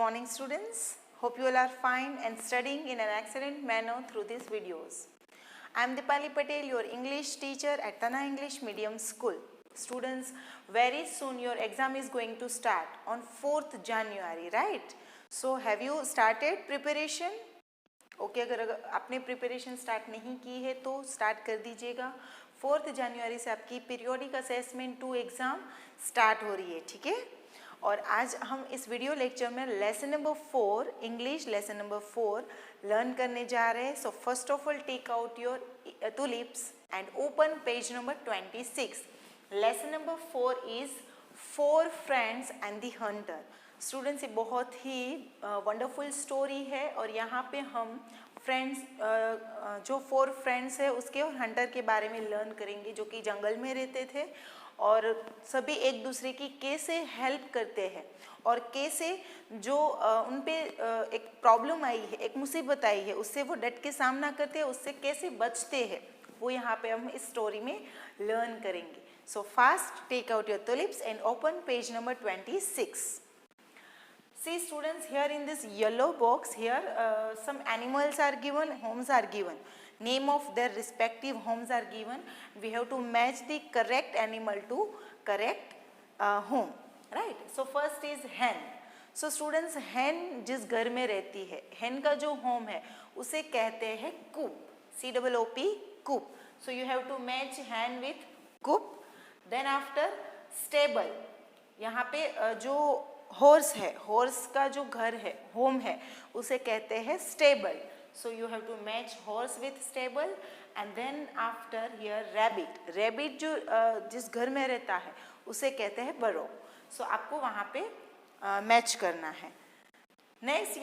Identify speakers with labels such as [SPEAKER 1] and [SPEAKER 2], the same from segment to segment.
[SPEAKER 1] morning students. Hope you all are fine and studying in an excellent manner through these videos. I am Dipali Patel, your English teacher at Tana English Medium School. Students, very soon your exam is going to start on 4th January, right? So have you started preparation? Okay अगर आपने preparation start नहीं की है तो start कर दीजिएगा. 4th जनवरी से आपकी पीरियोडिक असेसमेंट 2 एग्ज़ाम स्टार्ट हो रही है, ठीक है. और आज हम इस वीडियो लेक्चर में lesson number 4 English lesson number 4 learn करने जा रहे हैं. So first of all take out your tulips and open page number 26. Lesson number 4 is 4 friends and the hunter. Students, ये बहुत ही वंडरफुल स्टोरी है और यहाँ पे हम फ्रेंड्स जो 4 फ्रेंड्स है उसके और हंटर के बारे में लर्न करेंगे जो कि जंगल में रहते थे और सभी एक दूसरे की कैसे हेल्प करते हैं और कैसे जो उन पे एक प्रॉब्लम आई है, एक मुसीबत आई है, उससे वो डट के सामना करते हैं, उससे कैसे बचते हैं, वो यहाँ पे हम इस स्टोरी में लर्न करेंगे. So fast take out your tulips and open page number 26. See students, here in this yellow box here some animals are given, homes are given, name of their respective homes are given. We have to match the correct animal to correct home, right? So first is hen. So students, hen जिस घर में रहती है, hen का जो home है उसे कहते हैं coop, COOP, coop. So you have to match hen with coop. Then after stable, यहाँ पे जो हॉर्स है, हॉर्स का जो घर है, होम है, उसे कहते हैं stable. So you have to match horse with stable. And then after here rabbit. Rabbit जो जिस घर में रहता है उसे कहते हैं बरो. सो आपको वहाँ पे मैच करना है. नेक्स्ट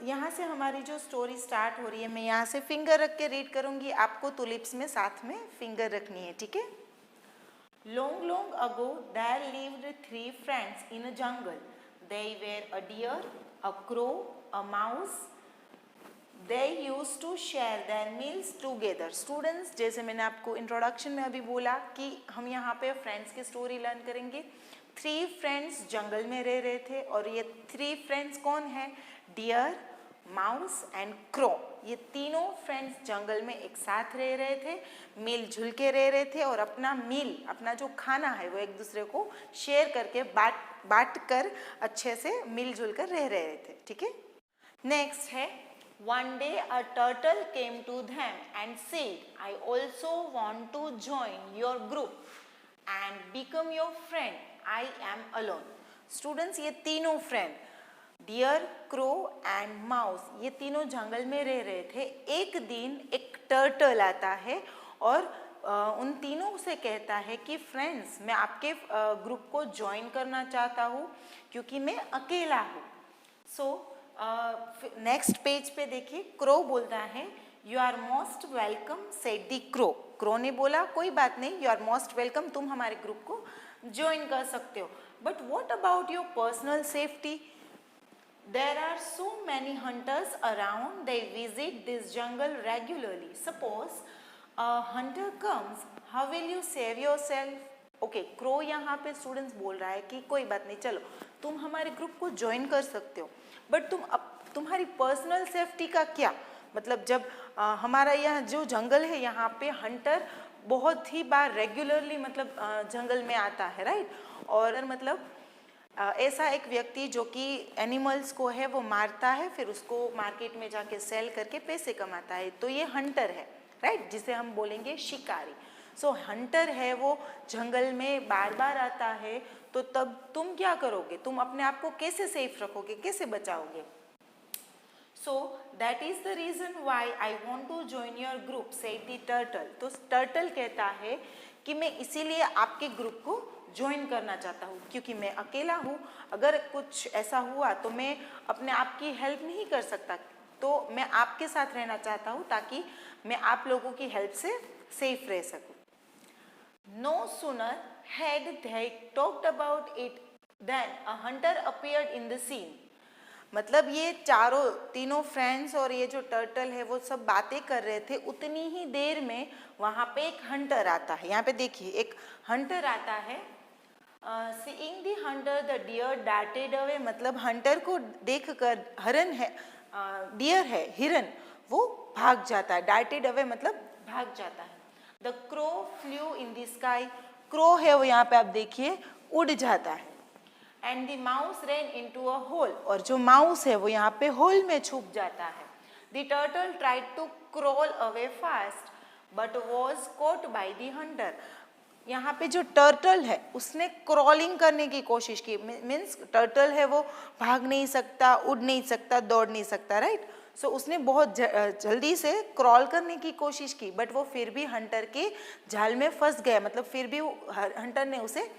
[SPEAKER 1] यहाँ से हमारी जो स्टोरी स्टार्ट हो रही है, मैं यहाँ से फिंगर रख के रीड करूँगी, आपको तुलिप्स में साथ में फिंगर रखनी है, ठीक है. Long, long ago, there lived 3 friends in a jungle. They were a deer, a crow, a mouse. They used to share their meals together. Students, जैसे मैंने आपको इंट्रोडक्शन में अभी बोला कि हम यहाँ पे फ्रेंड्स की स्टोरी लर्न करेंगे. 3 फ्रेंड्स जंगल में रह रहे थे और ये 3 फ्रेंड्स कौन है? Deer, mouse and crow. ये तीनों फ्रेंड्स जंगल में एक साथ रह रहे थे, मिलजुल के रह रहे थे और अपना मील, अपना जो खाना है वो एक दूसरे को शेयर करके बांट कर अच्छे से मिलजुल कर रह रहे थे, ठीक है. नेक्स्ट है one day a turtle came to them and said, I also want to join your group and become your friend, I am alone. Students, ये तीनों friend deer, crow and mouse, ये तीनों जंगल में रह रहे थे. एक दिन एक टर्टल आता है और उन तीनों से कहता है कि फ्रेंड्स, मैं आपके ग्रुप को ज्वाइन करना चाहता हूँ क्योंकि मैं अकेला हूँ. सो नेक्स्ट पेज पे देखिए, क्रो बोलता है you are most welcome said the crow. Crow ने बोला कोई बात नहीं, यू आर मोस्ट वेलकम, तुम हमारे ग्रुप को ज्वाइन कर सकते हो, but what about your personal safety? There are so many hunters around. They visit this jungle regularly. Suppose a hunter comes, how will you save yourself? Okay, crow यहाँ पे students बोल रहा है कि कोई बात नहीं, चलो तुम हमारे ग्रुप को ज्वाइन कर सकते हो, बट तुम्हारी पर्सनल सेफ्टी का क्या? मतलब जब हमारा यहाँ जो जंगल है यहाँ पे हंटर बहुत ही बार रेगुलरली मतलब जंगल में आता है, राइट. और मतलब ऐसा एक व्यक्ति जो कि एनिमल्स को है वो मारता है, फिर उसको मार्केट में जाके सेल करके पैसे कमाता है, तो ये हंटर है, राइट, जिसे हम बोलेंगे शिकारी. सो हंटर है, वो जंगल में बार बार आता है, तो तब तुम क्या करोगे? तुम अपने आप को कैसे सेफ रखोगे, कैसे बचाओगे? So that is the reason why I want to join your group said the turtle. तो टर्टल कहता है कि मैं इसीलिए आपके ग्रुप को ज्वाइन करना चाहता हूँ क्योंकि मैं अकेला हूँ. अगर कुछ ऐसा हुआ तो मैं अपने आप की हेल्प नहीं कर सकता, तो मैं आपके साथ रहना चाहता हूँ ताकि मैं आप लोगों की हेल्प से सेफ रह सकूँ. No sooner had they talked about it than a hunter appeared in the scene. मतलब ये तीनों फ्रेंड्स और ये जो टर्टल है वो सब बातें कर रहे थे, उतनी ही देर में वहाँ पे एक हंटर आता है. यहाँ पे देखिए, एक हंटर आता है seeing the hunter the deer darted away, मतलब हंटर को देखकर हरन है, डियर है हिरन, वो भाग जाता है. डार्टेड अवे मतलब भाग जाता है. The crow flew in the sky, crow है वो यहाँ पे आप देखिए उड़ जाता है. And the mouse ran into a hole, और जो माउस है वो यहाँ पे होल में छुप जाता है. The turtle tried to crawl away fast but was caught by the hunter. यहाँ पे जो टर्टल है उसने क्रॉलिंग करने की कोशिश की. मीन्स टर्टल है वो भाग नहीं सकता, उड़ नहीं सकता, दौड़ नहीं सकता, राइट. सो उसने बहुत जल्दी से क्रॉल करने की कोशिश की, बट वो फिर भी हंटर के जाल में फंस गया, मतलब फिर भी हंटर ने उसे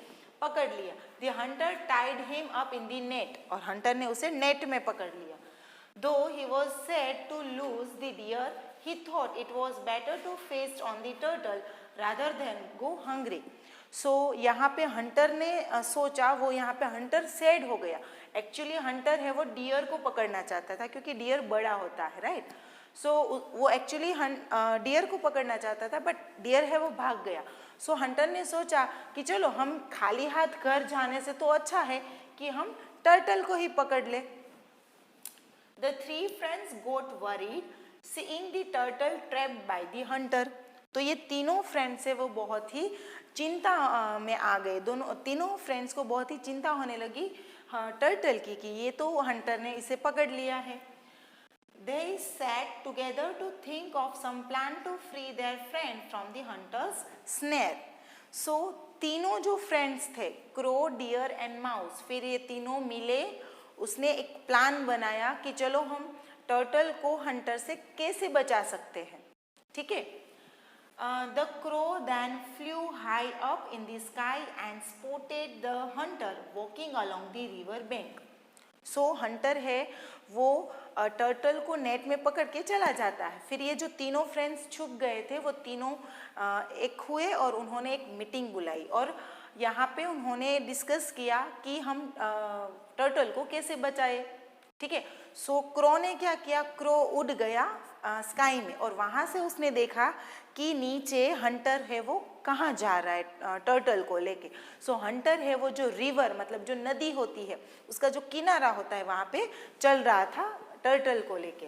[SPEAKER 1] पकड़ लिया. The hunter tied him up in the net, और हंटर ने उसे नेट में पकड़ लिया. Though he was sad to lose the deer, he thought it was better to feast on the turtle rather than go hungry. So यहाँ पे Hunter ने सोचा, वो यहाँ पे हंटर सैड हो गया. एक्चुअली हंटर है वो डियर को पकड़ना चाहता था क्योंकि डियर बड़ा होता है, राइट. सो वो एक्चुअली डियर को पकड़ना चाहता था, बट डियर है वो भाग गया. सो हंटर ने सोचा कि चलो हम खाली हाथ घर जाने से तो अच्छा है कि हम टर्टल को ही पकड़ ले. The three friends got worried seeing the turtle trapped by the hunter. तो ये तीनों फ्रेंड्स है वो बहुत ही चिंता में आ गए. तीनों फ्रेंड्स को बहुत ही चिंता होने लगी टर्टल की कि ये तो हंटर ने इसे पकड़ लिया है. They sat together to think of some plan to free their friend from the hunter's snare. So तीनों जो फ्रेंड्स थे, क्रो, डियर एंड माउस, फिर ये तीनों मिले, उसने एक प्लान बनाया कि चलो हम टर्टल को हंटर से कैसे बचा सकते हैं. ठीक है. The crow then flew high up in the sky and spotted the hunter walking along the river bank. So hunter है वो टर्टल को नेट में पकड़ के चला जाता है. फिर ये जो तीनों फ्रेंड्स छुप गए थे वो तीनों एक हुए और उन्होंने एक मीटिंग बुलाई, और यहाँ पे उन्होंने डिस्कस किया कि हम टर्टल को कैसे बचाए. ठीक है. सो क्रो ने क्या किया, क्रो उड़ गया स्काई में, और वहाँ से उसने देखा कि नीचे हंटर है वो कहाँ जा रहा है टर्टल को लेके. सो हंटर है वो जो रिवर, मतलब जो नदी होती है उसका जो किनारा होता है वहाँ पे चल रहा था टर्टल को लेके.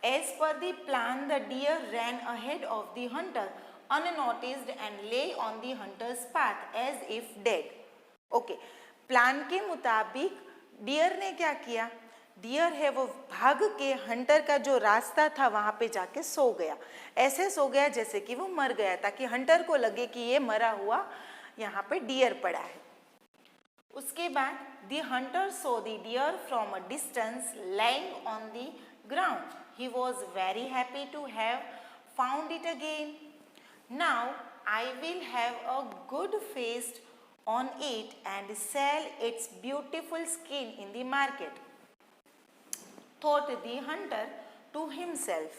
[SPEAKER 1] As per the plan the deer ran ahead of the hunter unnoticed and lay on the hunter's path as if dead. Okay. Plan के मुताबिक डियर ने क्या किया, डियर है वो भाग के हंटर का जो रास्ता था वहाँ पे जाके सो गया. ऐसे सो गया जैसे कि वो मर गया, ताकि हंटर को लगे कि ये मरा हुआ यहाँ पे डियर पड़ा है. उसके बाद the hunter saw the deer from a distance lying on the ground. He was very happy to have found it again. Now I will have a good feast on it and sell its beautiful skin in the market, thought the hunter to himself.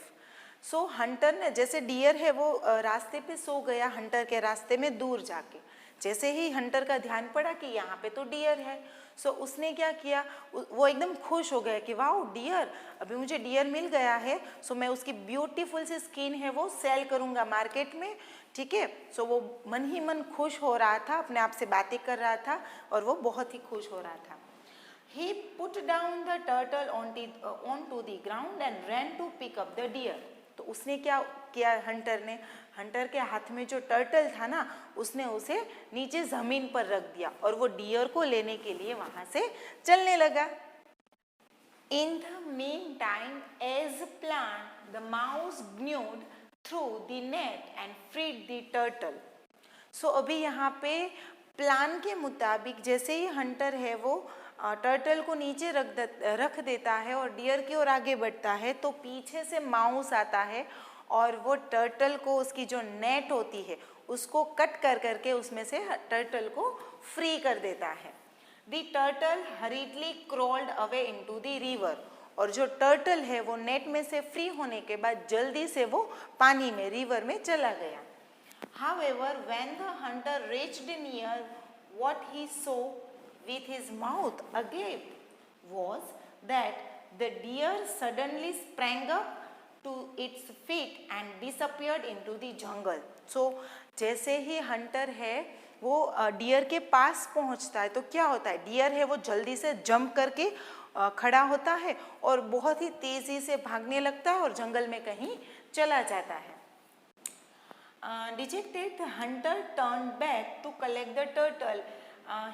[SPEAKER 1] So hunter ने, जैसे dear है वो रास्ते पे सो गया, Hunter के रास्ते में दूर जाके, जैसे ही हंटर का ध्यान पड़ा कि यहाँ पे तो डियर है, सो उसने क्या किया, वो एकदम खुश हो गया कि वाह डियर, अभी मुझे डियर मिल गया है, सो मैं उसकी ब्यूटीफुल सी स्किन है वो सेल करूँगा मार्केट में. ठीक है. सो वो मन ही मन खुश हो रहा था, अपने आप से बातें कर रहा था और वो बहुत ही खुश हो रहा था. He put down the turtle onto the ground and ran to pick up the deer. तो उसने क्या किया, हंटर ने, हंटर के हाथ में जो टर्टल था ना उसने उसे नीचे जमीन पर रख दिया और वो डियर को लेने के लिए वहां से चलने लगा. In the meantime, as planned, the mouse gnawed through the net and freed the turtle. So अभी यहाँ पे प्लान के मुताबिक जैसे ही हंटर है वो टर्टल को नीचे रख देता है और डियर की ओर आगे बढ़ता है, तो पीछे से माउस आता है और वो टर्टल को, उसकी जो नेट होती है उसको कट कर करके उसमें से टर्टल को फ्री कर देता है. The turtle हरीडली crawled away into the river. और जो टर्टल है वो नेट में से फ्री होने के बाद जल्दी से वो पानी में, रिवर में चला गया. However, when the hunter reached near, what he saw with his mouth agape was that the deer suddenly sprang up to its feet and disappeared into the jungle. So जैसे ही हंटर है वो dear के पास पहुंचता है तो क्या होता है, डियर है वो जल्दी से जंप करके खड़ा होता है और बहुत ही तेजी से भागने लगता है और जंगल में कहीं चला जाता है। Dejected, the hunter turned back to collect the turtle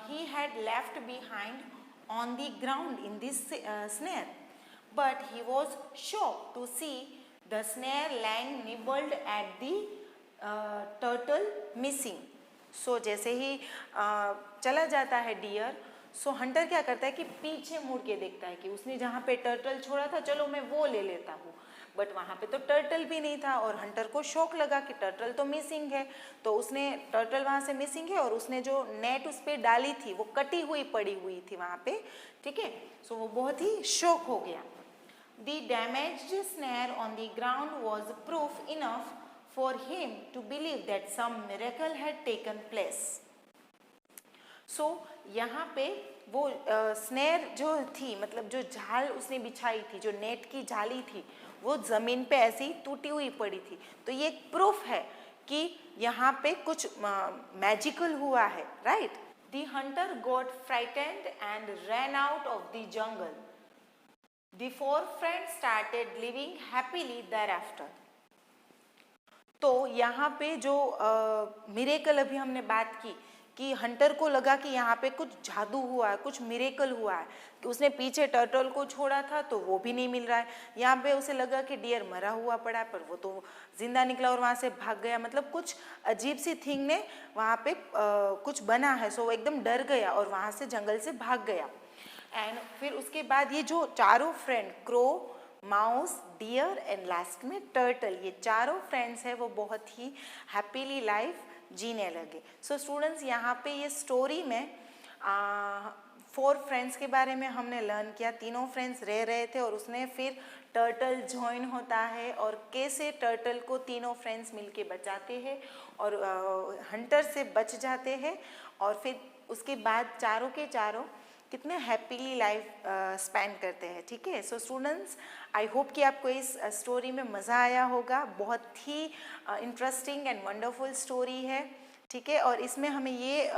[SPEAKER 1] he had left behind on the ground in this snare. But he was shocked to see the snare lying nibbled at the turtle missing. So जैसे ही चला जाता है dear, सो Hunter क्या करता है कि पीछे मुड़ के देखता है कि उसने जहाँ पे टर्टल छोड़ा था चलो मैं वो ले लेता हूँ, बट वहाँ पे तो टर्टल भी नहीं था और हंटर को शौक लगा कि टर्टल तो मिसिंग है, तो उसने टर्टल वहाँ से मिसिंग है और उसने जो नेट उस पर डाली थी वो कटी हुई पड़ी हुई थी वहाँ पे, ठीक है। सो वो बहुत ही शौक हो गया। The damaged snare on the ground was proof enough for him to believe that some miracle had taken place. सो यहाँ पे वो स्नेर जो थी, मतलब जो जाल उसने बिछाई थी, जो नेट की जाली थी, वो ज़मीन पे ऐसे ही टूटी हुई पड़ी थी, तो ये एक प्रूफ है कि यहाँ पे कुछ मैजिकल हुआ है, right. The Hunter got frightened and ran out of the jungle. The four friends started living happily thereafter. तो यहाँ पे जो मिरेकल अभी हमने बात की कि हंटर को लगा कि यहाँ पे कुछ जादू हुआ है, कुछ मिरेकल हुआ है, कि उसने पीछे टर्टल को छोड़ा था तो वो भी नहीं मिल रहा है, यहाँ पे उसे लगा कि डियर मरा हुआ पड़ा है पर वो तो जिंदा निकला और वहाँ से भाग गया, मतलब कुछ अजीब सी थिंग ने वहाँ पे कुछ बना है, सो वो एकदम डर गया और वहाँ से जंगल से भाग गया। एंड फिर उसके बाद ये जो चारों friend, crow, mouse, deer and last में टर्टल, ये चारों फ्रेंड्स हैं वो बहुत ही हैप्पीली लाइफ जीने लगे। सो स्टूडेंट्स, यहाँ पे ये स्टोरी में 4 फ्रेंड्स के बारे में हमने लर्न किया। तीनों फ्रेंड्स रह रहे थे और उसने फिर टर्टल ज्वाइन होता है और कैसे टर्टल को तीनों फ्रेंड्स मिलके बचाते हैं और हंटर से बच जाते हैं और फिर उसके बाद चारों के चारों कितने हैप्पीली लाइफ स्पेंड करते हैं, ठीक है। सो स्टूडेंट्स, आई होप कि आपको इस स्टोरी में मज़ा आया होगा। बहुत ही इंटरेस्टिंग एंड वंडरफुल स्टोरी है, ठीक है। और इसमें हमें ये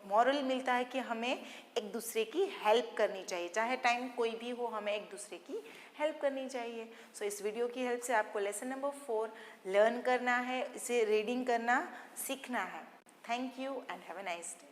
[SPEAKER 1] मॉरल मिलता है कि हमें एक दूसरे की हेल्प करनी चाहिए, चाहे टाइम कोई भी हो, हमें एक दूसरे की हेल्प करनी चाहिए। सो इस वीडियो की हेल्प से आपको लेसन नंबर 4 लर्न करना है, इसे रीडिंग करना सीखना है। Thank you and have a nice day.